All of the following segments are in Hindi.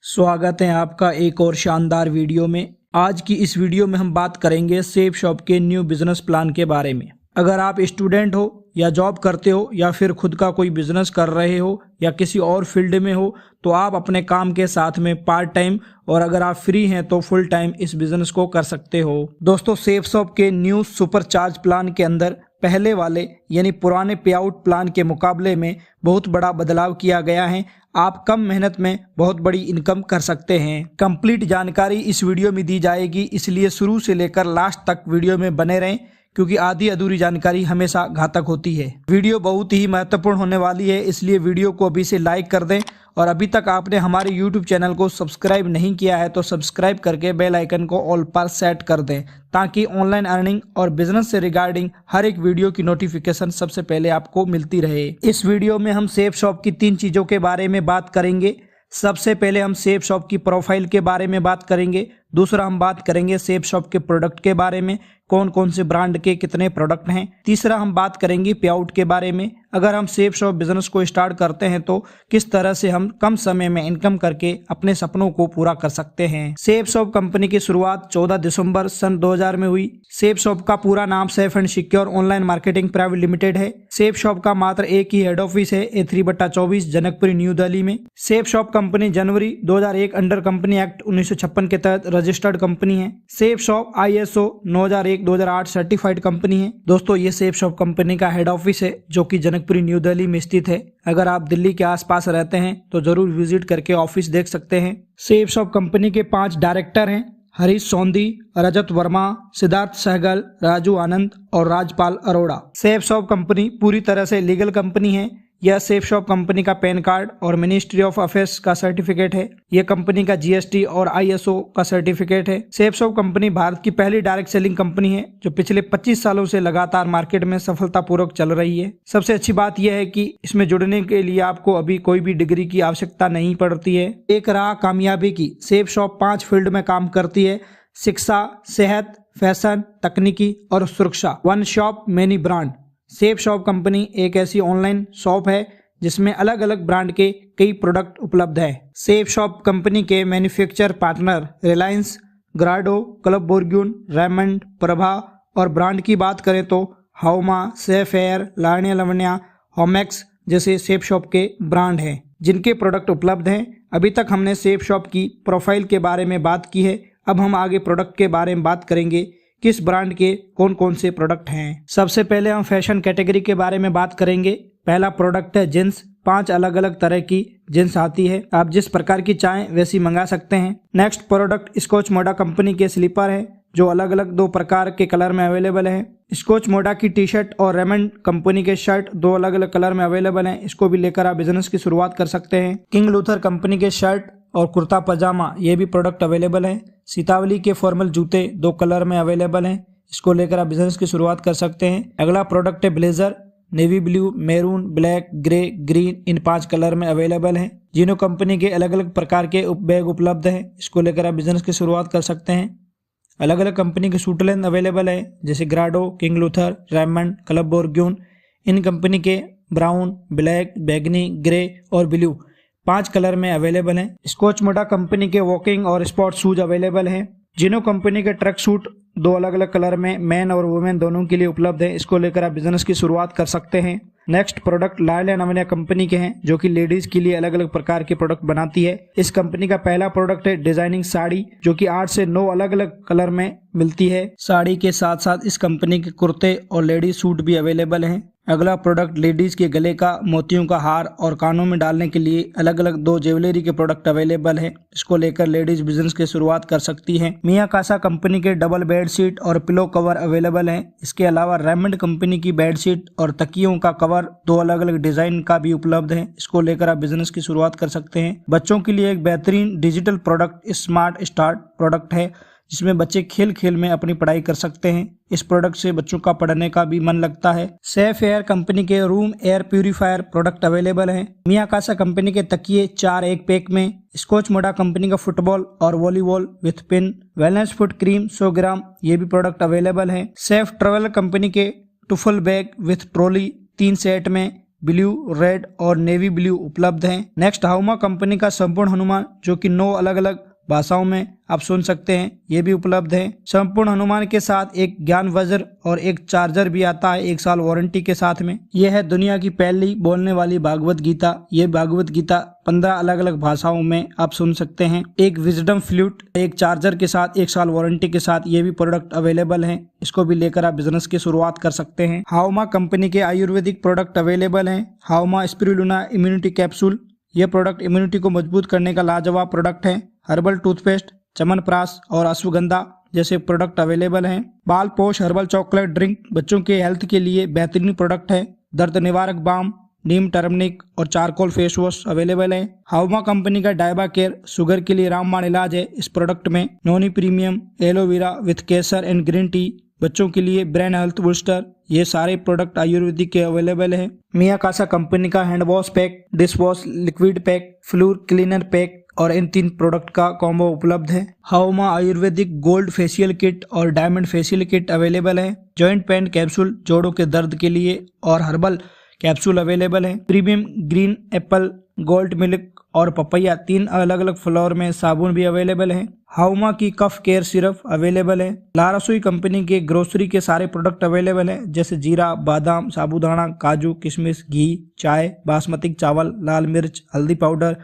स्वागत है आपका एक और शानदार वीडियो में। आज की इस वीडियो में हम बात करेंगे सेफ शॉप के न्यू बिजनेस प्लान के बारे में। अगर आप स्टूडेंट हो या जॉब करते हो या फिर खुद का कोई बिजनेस कर रहे हो या किसी और फील्ड में हो तो आप अपने काम के साथ में पार्ट टाइम और अगर आप फ्री हैं तो फुल टाइम इस बिजनेस को कर सकते हो। दोस्तों, सेफ शॉप के न्यू सुपर चार्ज प्लान के अंदर पहले वाले यानी पुराने पे आउट प्लान के मुकाबले में बहुत बड़ा बदलाव किया गया है। आप कम मेहनत में बहुत बड़ी इनकम कर सकते हैं। कंप्लीट जानकारी इस वीडियो में दी जाएगी, इसलिए शुरू से लेकर लास्ट तक वीडियो में बने रहें क्योंकि आधी अधूरी जानकारी हमेशा घातक होती है। वीडियो बहुत ही महत्वपूर्ण होने वाली है, इसलिए वीडियो को अभी से लाइक कर दें और अभी तक आपने हमारे YouTube चैनल को सब्सक्राइब नहीं किया है तो सब्सक्राइब करके बेल आइकन को ऑल पर सेट कर दें ताकि ऑनलाइन अर्निंग और बिजनेस से रिगार्डिंग हर एक वीडियो की नोटिफिकेशन सबसे पहले आपको मिलती रहे। इस वीडियो में हम सेफ शॉप की 3 चीजों के बारे में बात करेंगे। सबसे पहले हम सेफ शॉप की प्रोफाइल के बारे में बात करेंगे। दूसरा हम बात करेंगे सेफ शॉप के प्रोडक्ट के बारे में, कौन कौन से ब्रांड के कितने प्रोडक्ट हैं। तीसरा हम बात करेंगे पे आउट के बारे में, अगर हम सेफ शॉप बिजनेस को स्टार्ट करते हैं तो किस तरह से हम कम समय में इनकम करके अपने सपनों को पूरा कर सकते हैं। सेफ शॉप कंपनी की शुरुआत 14 दिसंबर सन 2000 में हुई। सेफ शॉप का पूरा नाम safe and secure online marketing private limited है। सेफ शॉप का मात्र एक ही हेड ऑफिस है, A3/24 जनकपुरी न्यू दिल्ली में। सेफ शॉप कंपनी जनवरी 2001 अंडर कंपनी एक्ट 1956 के तहत रजिस्टर्ड कंपनी है। Safe shop ISO 9001-2008 certified company है। दोस्तों, ये सेफ शॉप कंपनी का हेड ऑफिस है जो कि जनकपुरी न्यू दिल्ली में स्थित है। अगर आप दिल्ली के आसपास रहते हैं तो जरूर विजिट करके ऑफिस देख सकते हैं। सेफ शॉप कंपनी के 5 डायरेक्टर हैं, हरीश सोंधी, रजत वर्मा, सिद्धार्थ सहगल, राजू आनंद और Rajpal Arora. Safe Shop company पूरी तरह से लीगल कंपनी है। यह सेफ शॉप कंपनी का पैन कार्ड और मिनिस्ट्री ऑफ अफेयर्स का सर्टिफिकेट है। यह कंपनी का GST और ISO का सर्टिफिकेट है। सेफ शॉप कंपनी भारत की पहली डायरेक्ट सेलिंग कंपनी है जो पिछले 25 सालों से लगातार मार्केट में सफलतापूर्वक चल रही है। सबसे अच्छी बात यह है कि इसमें जुड़ने के लिए आपको अभी कोई भी डिग्री की आवश्यकता नहीं पड़ती है। एक राह कामयाबी की। सेफ शॉप 5 फील्ड में काम करती है: शिक्षा, सेहत, फैशन, तकनीकी और सुरक्षा। One shop many brand. Safe Shop company एक ऐसी ऑनलाइन शॉप है जिसमें अलग अलग ब्रांड के कई प्रोडक्ट उपलब्ध है। सेफ शॉप कंपनी के manufacture partner Reliance, Grado, Club Bourgogne, Raymond, Prabha और ब्रांड की बात करें तो हाउमा, Safe Air, Lavanya Lavanya, Homex जैसे सेफ शॉप के ब्रांड हैं जिनके प्रोडक्ट उपलब्ध हैं। अभी तक हमने सेफ शॉप की प्रोफाइल के बारे में बात की है, अब हम आगे प्रोडक्ट के बारे में बात करेंगे, किस ब्रांड के कौन कौन से प्रोडक्ट हैं। सबसे पहले हम फैशन कैटेगरी के बारे में बात करेंगे। पहला प्रोडक्ट है जींस। 5 अलग अलग तरह की जींस आती है, आप जिस प्रकार की चाहें वैसी मंगा सकते हैं। Next product scotch Moda company के स्लीपर है जो अलग अलग 2 प्रकार के कलर में अवेलेबल है। स्कॉच मोडा की टी शर्ट और रेमंड कंपनी के शर्ट 2 अलग अलग कलर में अवेलेबल हैं। इसको भी लेकर आप बिजनेस की शुरुआत कर सकते हैं। किंग लूथर कंपनी के शर्ट और कुर्ता पजामा ये भी प्रोडक्ट अवेलेबल है। सीतावली के फॉर्मल जूते 2 कलर में अवेलेबल हैं, इसको लेकर आप बिजनेस की शुरुआत कर सकते हैं। अगला प्रोडक्ट है blazer. Navy blue, maroon, black, grey, green in 5 colour में अवेलेबल हैं। जिनो कंपनी के अलग अलग प्रकार के बैग उपलब्ध हैं, इसको लेकर आप बिजनेस की शुरुआत कर सकते हैं। अलग अलग कंपनी के सूट लेंथ अवेलेबल है जैसे Grado, King Luther, Raymond, Club Bourgogne. इन कंपनी के ब्राउन, ब्लैक, बैगनी, ग्रे और ब्लू 5 कलर में अवेलेबल हैं। स्कॉच मोडा कंपनी के वॉकिंग और स्पोर्ट शूज अवेलेबल हैं। जिनो कंपनी के ट्रक सूट 2 अलग अलग कलर में मैन और वुमेन दोनों के लिए उपलब्ध है, इसको लेकर आप बिजनेस की शुरुआत कर सकते हैं। Next product Lyell and ammonia company के हैं जो कि लेडीज के लिए अलग अलग प्रकार के प्रोडक्ट बनाती है। इस कंपनी का पहला प्रोडक्ट है डिजाइनिंग साड़ी जो कि 8 से 9 अलग अलग कलर में मिलती है। साड़ी के साथ साथ इस कंपनी के कुर्ते और लेडीज सूट भी अवेलेबल हैं। अगला प्रोडक्ट लेडीज के गले का मोतियों का हार और कानों में डालने के लिए अलग अलग 2 ज्वेलरी के प्रोडक्ट अवेलेबल है, इसको लेकर लेडीज बिजनेस की शुरुआत कर सकती हैं। मिया कासा कंपनी के डबल बेड शीट और पिलो कवर अवेलेबल हैं। इसके अलावा रेमंड कंपनी की बेड शीट और तकियों का कवर 2 अलग अलग डिजाइन का भी उपलब्ध है, इसको लेकर आप बिजनेस की शुरुआत कर सकते हैं। बच्चों के लिए एक बेहतरीन digital product smart start product है जिसमें बच्चे खेल खेल में अपनी पढ़ाई कर सकते हैं। इस प्रोडक्ट से बच्चों का पढ़ने का भी मन लगता है। सेफ एयर कंपनी के room air purifier product available हैं। मिया कासा कंपनी के तकिए 4 एक पैक में। स्कॉच मोडा कंपनी का फुटबॉल और volleyball with pin. Wellness foot cream 100 ग्राम ये भी प्रोडक्ट अवेलेबल है। सेफ ट्रेवल कंपनी के टुफल बैग विथ ट्रॉली 3 सेट में। ब्लू, रेड और नेवी ब्लू उपलब्ध हैं। नेक्स्ट हाउमा कंपनी का संपूर्ण हनुमान, जो कि 9 अलग अलग भाषाओं में आप सुन सकते हैं, ये भी उपलब्ध है। संपूर्ण हनुमान के साथ एक ज्ञान वज्र और एक चार्जर भी आता है 1 साल वारंटी के साथ में। यह है दुनिया की पहली बोलने वाली भागवत गीता। ये भागवत गीता 15 अलग अलग भाषाओं में आप सुन सकते हैं। एक विजडम फ्लूट, एक चार्जर के साथ 1 साल वारंटी के साथ ये भी प्रोडक्ट अवेलेबल है। इसको भी लेकर आप बिजनेस की शुरुआत कर सकते हैं। हाउमा कंपनी के आयुर्वेदिक प्रोडक्ट अवेलेबल हैं। हाउमा स्पिरुलिना इम्यूनिटी कैप्सूल, ये प्रोडक्ट इम्यूनिटी को मजबूत करने का लाजवाब प्रोडक्ट है। हर्बल टूथपेस्ट, च्यवनप्राश और अश्वगंधा जैसे प्रोडक्ट अवेलेबल हैं। बाल पोष हर्बल चॉकलेट ड्रिंक बच्चों के हेल्थ के लिए बेहतरीन प्रोडक्ट है। दर्द निवारक बाम, नीम टर्मरिक और चारकोल फेस वॉश अवेलेबल है। हाउमा कंपनी का डायबा केयर शुगर के लिए रामबाण इलाज है। इस प्रोडक्ट में noni premium aloe vera with kesar and green tea, बच्चों के लिए ब्रेन हेल्थ बूस्टर, ये सारे प्रोडक्ट आयुर्वेदिक के अवेलेबल है। मियाकासा कंपनी का hand wash pack, dish wash liquid pack, floor cleaner pack और इन 3 प्रोडक्ट का कॉम्बो उपलब्ध है। हाउमा आयुर्वेदिक गोल्ड फेशियल किट और डायमंड फेशियल किट अवेलेबल है। जॉइंट पेन कैप्सूल जोड़ों के दर्द के लिए और हर्बल कैप्सूल अवेलेबल है। Premium green Apple, gold milk और पपैया 3 अलग अलग फ्लेवर में साबुन भी अवेलेबल है। हाउमा की कफ केयर सिरप अवेलेबल है। लारसोई कंपनी के ग्रोसरी के सारे प्रोडक्ट अवेलेबल है, जैसे जीरा, बादाम, साबूदाना, काजू, किशमिश, घी, चाय, बासमती चावल, लाल मिर्च, हल्दी पाउडर,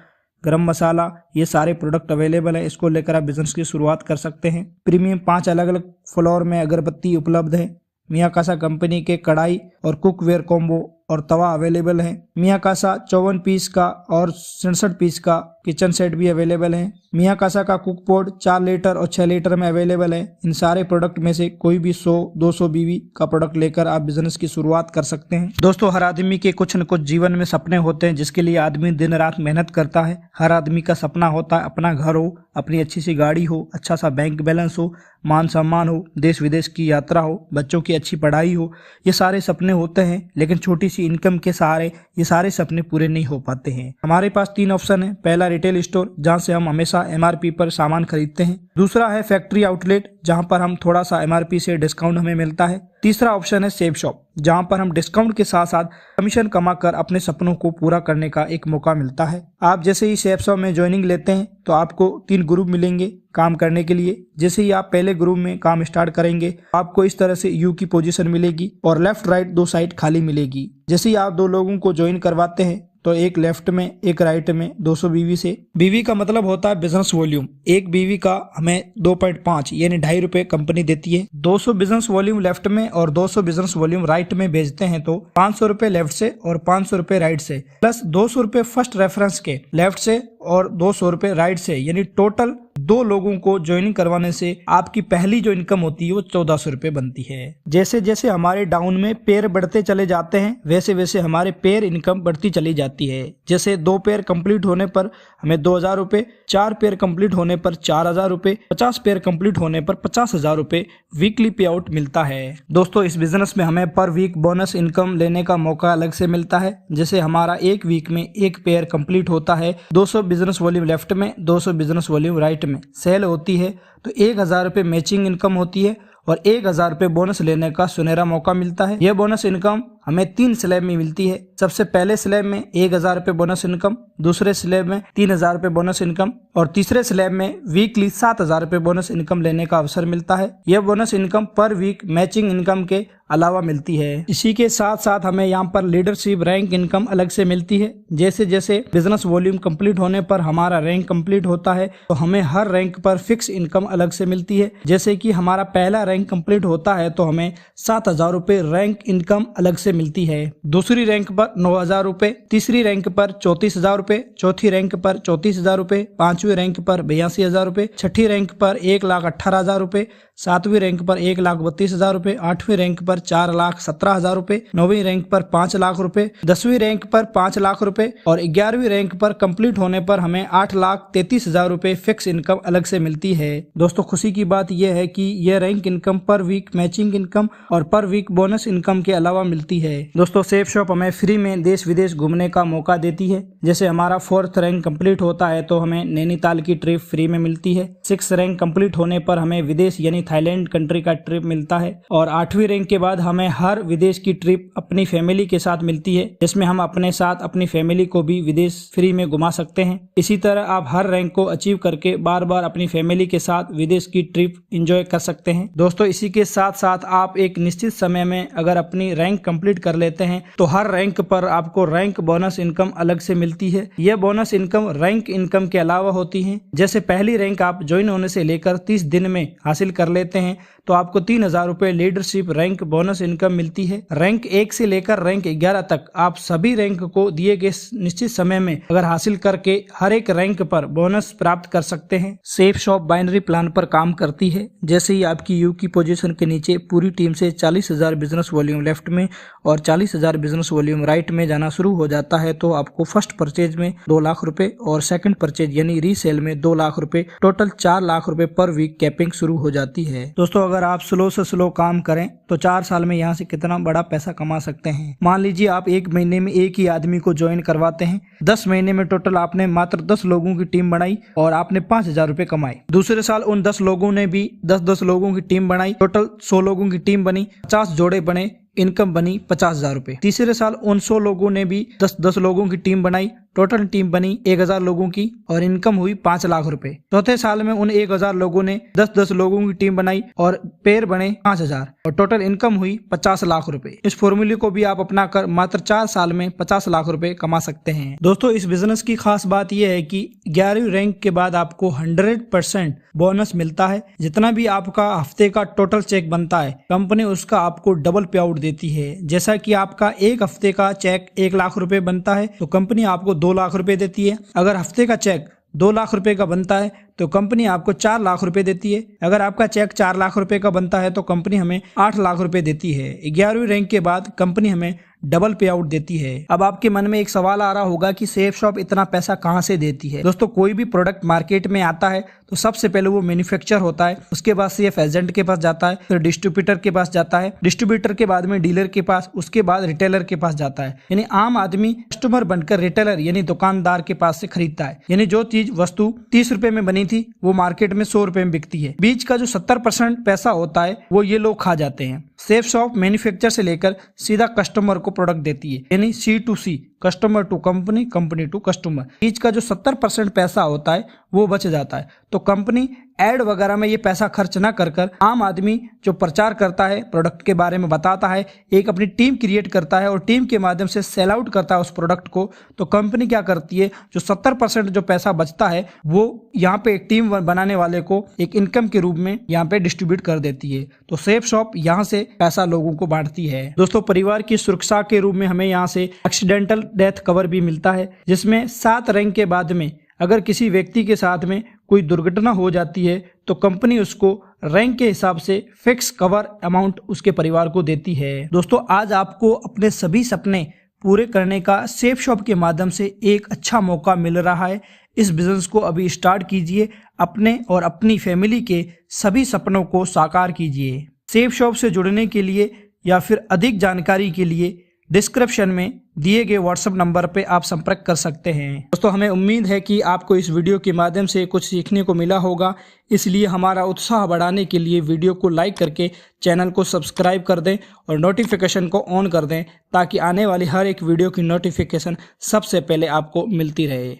गरम मसाला, ये सारे प्रोडक्ट अवेलेबल है। इसको लेकर आप बिजनेस की शुरुआत कर सकते हैं। प्रीमियम 5 अलग अलग फ्लोर में अगरबत्ती उपलब्ध है। मियाकासा कंपनी के कढ़ाई और कुकवेयर कॉम्बो और तवा अवेलेबल है। मियाकासा 54 पीस का और 67 पीस का किचन सेट भी अवेलेबल है। मियाकासा का कुक पॉट 4 लीटर और 6 लीटर में अवेलेबल है। इन सारे प्रोडक्ट में से कोई भी 100-200 बीवी का प्रोडक्ट लेकर आप बिजनेस की शुरुआत कर सकते हैं। दोस्तों, हर आदमी के कुछ न कुछ जीवन में सपने होते हैं, जिसके लिए आदमी दिन रात मेहनत करता है। हर आदमी का सपना होता है अपना घर हो, अपनी अच्छी सी गाड़ी हो, अच्छा सा बैंक बैलेंस हो, मान सम्मान हो, देश विदेश की यात्रा हो, बच्चों की अच्छी पढ़ाई हो। ये सारे सपने होते हैं, लेकिन छोटी सी इनकम के सहारे ये सारे सपने पूरे नहीं हो पाते हैं। हमारे पास 3 ऑप्शन है। पहला रिटेल स्टोर, जहां से हम हमेशा MRP पर सामान खरीदते हैं। दूसरा है फैक्ट्री आउटलेट, जहां पर हम थोड़ा सा MRP से डिस्काउंट हमें मिलता है। तीसरा ऑप्शन है सेफ शॉप, जहां पर हम डिस्काउंट के साथ साथ कमीशन कमाकर अपने सपनों को पूरा करने का एक मौका मिलता है। आप जैसे ही सेफ शॉप में ज्वाइनिंग लेते हैं तो आपको 3 ग्रुप मिलेंगे काम करने के लिए। जैसे ही आप पहले ग्रुप में काम स्टार्ट करेंगे, आपको इस तरह से यू की पोजीशन मिलेगी और लेफ्ट राइट 2 साइड खाली मिलेगी। जैसे ही आप 2 लोगों को ज्वाइन करवाते हैं तो एक लेफ्ट में एक राइट में 200 बीवी से, बीवी का मतलब होता है बिजनेस वॉल्यूम। एक बीवी का हमें 2.5 यानी 2.5 रुपए कंपनी देती है। 200 बिजनेस वॉल्यूम लेफ्ट में और 200 बिजनेस वॉल्यूम राइट में भेजते हैं तो 500 रुपए लेफ्ट से और 500 रुपए राइट से, प्लस 200 रुपए फर्स्ट रेफरेंस के लेफ्ट से और 200 रुपए राइट से, यानी टोटल 2 लोगों को ज्वाइनिंग करवाने से आपकी पहली जो इनकम होती है वो 1400 रुपए बनती है। जैसे जैसे हमारे डाउन में पेयर बढ़ते चले जाते हैं, वैसे वैसे हमारे पेयर इनकम बढ़ती चली जाती है। जैसे 2 पेयर कंप्लीट होने पर हमें 2000 रुपए, 4 पेयर कंप्लीट होने पर 4000 रुपए, 50 पेयर कंप्लीट होने पर 50,000 रुपए वीकली पे आउट मिलता है। दोस्तों, इस बिजनेस में हमें पर वीक बोनस इनकम लेने का मौका अलग से मिलता है। जैसे हमारा एक वीक में 1 पेयर कंप्लीट होता है, 200 बिजनेस वॉल्यूम लेफ्ट में, 200 बिजनेस वॉल्यूम राइट में सेल होती है तो 1000 रुपए मैचिंग इनकम होती है और 1000 रुपए बोनस लेने का सुनहरा मौका मिलता है। यह बोनस इनकम हमें 3 स्लैब में मिलती है। सबसे पहले स्लैब में 1000 रुपए बोनस इनकम, दूसरे स्लैब में 3000 रुपए बोनस इनकम और तीसरे स्लैब में वीकली 7000 रुपए बोनस इनकम लेने का अवसर मिलता है। यह bonus income per week matching income के अलावा मिलती है। इसी के साथ साथ हमें यहाँ पर लीडरशिप रैंक इनकम अलग से मिलती है। जैसे जैसे बिजनेस वॉल्यूम कंप्लीट होने पर हमारा रैंक कंप्लीट होता है तो हमें हर रैंक पर फिक्स इनकम अलग से मिलती है। जैसे कि हमारा पहला रैंक कंप्लीट होता है तो हमें 7000 रुपए रैंक इनकम अलग से मिलती है। दूसरी रैंक पर 9000 रुपए, तीसरी रैंक पर 34,000 रुपए, चौथी रैंक पर 34,000 रुपए, 5वीं रैंक पर 82,000 रुपए, 6ठी रैंक पर 1,18,000 रुपए, 7वीं रैंक पर 1,32,000 रुपए, 8वीं रैंक पर 4,17,000 रुपए, 9वीं रैंक पर 5 लाख रुपए, 10वीं रैंक पर 5 लाख रुपए और 11वीं रैंक पर कंप्लीट होने पर हमें 8,33,000 रुपए फिक्स इनकम अलग से मिलती है। दोस्तों, खुशी की बात यह है कि यह rank income per week matching income और पर वीक बोनस इनकम के अलावा मिलती है। दोस्तों, सेफ शॉप हमें फ्री में देश विदेश घूमने का मौका देती है। जैसे हमारा 4th रैंक कंप्लीट होता है तो हमें नैनीताल की ट्रिप फ्री में मिलती है। 6th रैंक कंप्लीट होने पर हमें विदेश यानी थाईलैंड कंट्री का ट्रिप मिलता है। और 8वीं रैंक के बाद हमें हर विदेश की ट्रिप अपनी फैमिली के साथ मिलती है, जिसमें हम अपने साथ अपनी फैमिली को भी विदेश फ्री में घुमा सकते हैं। इसी तरह आप हर रैंक को अचीव करके बार बार अपनी फैमिली के साथ विदेश की ट्रिप एंजॉय कर सकते हैं। दोस्तों इसी के साथ साथ आप एक निश्चित समय में अगर अपनी रैंक कंप्लीट कर लेते हैं तो हर रैंक पर आपको रैंक बोनस इनकम अलग से मिलती है। यह बोनस इनकम रैंक इनकम के अलावा होती है। जैसे पहली रैंक आप ज्वाइन होने से लेकर 30 दिन में हासिल कर लेते हैं तो आपको 3000 रुपए लीडरशिप रैंक बोनस इनकम मिलती है। रैंक 1 से लेकर रैंक 11 तक आप सभी रैंक को दिए गए निश्चित समय में अगर हासिल करके हर एक रैंक पर बोनस प्राप्त कर सकते हैं। सेफ शॉप बाइनरी प्लान पर काम करती है। जैसे ही आपकी यू की पोजीशन के नीचे पूरी टीम से 40,000 बिजनेस वॉल्यूम लेफ्ट में और 40,000 बिजनेस वॉल्यूम राइट में जाना शुरू हो जाता है तो आपको फर्स्ट परचेज में 2 लाख रुपए और सेकंड परचेज यानी रीसेल में 2 लाख रुपए, टोटल 4 लाख रुपए पर वीक कैपिंग शुरू हो जाती है। दोस्तों अगर आप स्लो से स्लो काम करें तो 4 साल में यहाँ से कितना बड़ा पैसा कमा सकते हैं। मान लीजिए आप 1 महीने में एक ही आदमी को ज्वाइन करवाते हैं, 10 महीने में टोटल आपने मात्र 10 लोगों की टीम बनाई और आपने 5,000 रुपए कमाए। दूसरे साल उन 10 लोगों ने भी 10-10 लोगों की टीम बनाई, टोटल 100 लोगों की टीम बनी, 50 जोड़े बने, इनकम बनी 50,000 रुपए। तीसरे साल उन 100 लोगों ने भी 10-10 लोगों की टीम बनाई, टोटल टीम बनी 1000 लोगों की और इनकम हुई 5 लाख रुपए। चौथे साल में उन 1000 लोगों ने 10-10 लोगों की टीम बनाई और पेयर बने 5000 और टोटल इनकम हुई 50 लाख रुपए। इस फॉर्मूले को भी आप अपना कर मात्र 4 साल में 50 लाख रुपए कमा सकते हैं। दोस्तों इस बिजनेस की खास बात यह है कि 11वीं रैंक के बाद आपको 100% बोनस मिलता है। जितना भी आपका हफ्ते का टोटल चेक बनता है कंपनी उसका आपको डबल पे आउट देती है। जैसा कि आपका एक हफ्ते का चेक 1 लाख रुपए बनता है तो कंपनी आपको 2 लाख रुपए देती है। अगर हफ्ते का चेक 2 लाख रुपए का बनता है तो कंपनी आपको 4 लाख रुपए देती है। अगर आपका चेक 4 लाख रुपए का बनता है तो कंपनी हमें 8 लाख रुपए देती है। 11वीं रैंक के बाद कंपनी हमें डबल पे आउट देती है। अब आपके मन में एक सवाल आ रहा होगा कि सेफ शॉप इतना पैसा कहां से देती है। दोस्तों कोई भी प्रोडक्ट मार्केट में आता है तो सबसे पहले वो मैन्युफैक्चर होता है, उसके बाद सेफ एजेंट के पास जाता है, फिर डिस्ट्रीब्यूटर के पास जाता है, डिस्ट्रीब्यूटर के बाद में डीलर के पास, उसके बाद रिटेलर के पास जाता है। यानी आम आदमी कस्टमर बनकर रिटेलर यानी दुकानदार के पास से खरीदता है। यानी जो चीज वस्तु 30 रुपए में बनी थी वो मार्केट में 100 रुपए में बिकती है। बीच का जो 70% पैसा होता है वो ये लोग खा जाते हैं। सेफ शॉप मैन्युफैक्चर से लेकर सीधा कस्टमर को प्रोडक्ट देती है, यानी C2C, customer to company, company to customer. बीच का जो 70% पैसा होता है वो बच जाता है। तो कंपनी एड वगैरह में ये पैसा खर्च ना कर आम आदमी जो प्रचार करता है, प्रोडक्ट के बारे में बताता है, एक अपनी टीम क्रिएट करता है और टीम के माध्यम से सेल आउट करता है उस प्रोडक्ट को, तो कंपनी क्या करती है, जो 70% जो पैसा बचता है वो यहाँ पे एक टीम बनाने वाले को एक इनकम के रूप में यहाँ पे डिस्ट्रीब्यूट कर देती है। तो सेफ शॉप यहाँ से पैसा लोगों को बांटती है। दोस्तों परिवार की सुरक्षा के रूप में हमें यहाँ से एक्सीडेंटल डेथ कवर भी मिलता है, जिसमें 7 रैंक के बाद में अगर किसी व्यक्ति के साथ में कोई दुर्घटना हो जाती है तो कंपनी उसको रैंक के हिसाब से फिक्स कवर अमाउंट उसके परिवार को देती है। दोस्तों आज आपको अपने सभी सपने पूरे करने का सेफ शॉप के माध्यम से एक अच्छा मौका मिल रहा है। इस बिजनेस को अभी स्टार्ट कीजिए, अपने और अपनी फैमिली के सभी सपनों को साकार कीजिए। सेफ शॉप से जुड़ने के लिए या फिर अधिक जानकारी के लिए डिस्क्रिप्शन में दिए गए व्हाट्सएप नंबर पे आप संपर्क कर सकते हैं। दोस्तों हमें उम्मीद है कि आपको इस वीडियो के माध्यम से कुछ सीखने को मिला होगा, इसलिए हमारा उत्साह बढ़ाने के लिए वीडियो को लाइक करके चैनल को सब्सक्राइब कर दें और नोटिफिकेशन को ऑन कर दें ताकि आने वाली हर एक वीडियो की नोटिफिकेशन सबसे पहले आपको मिलती रहे।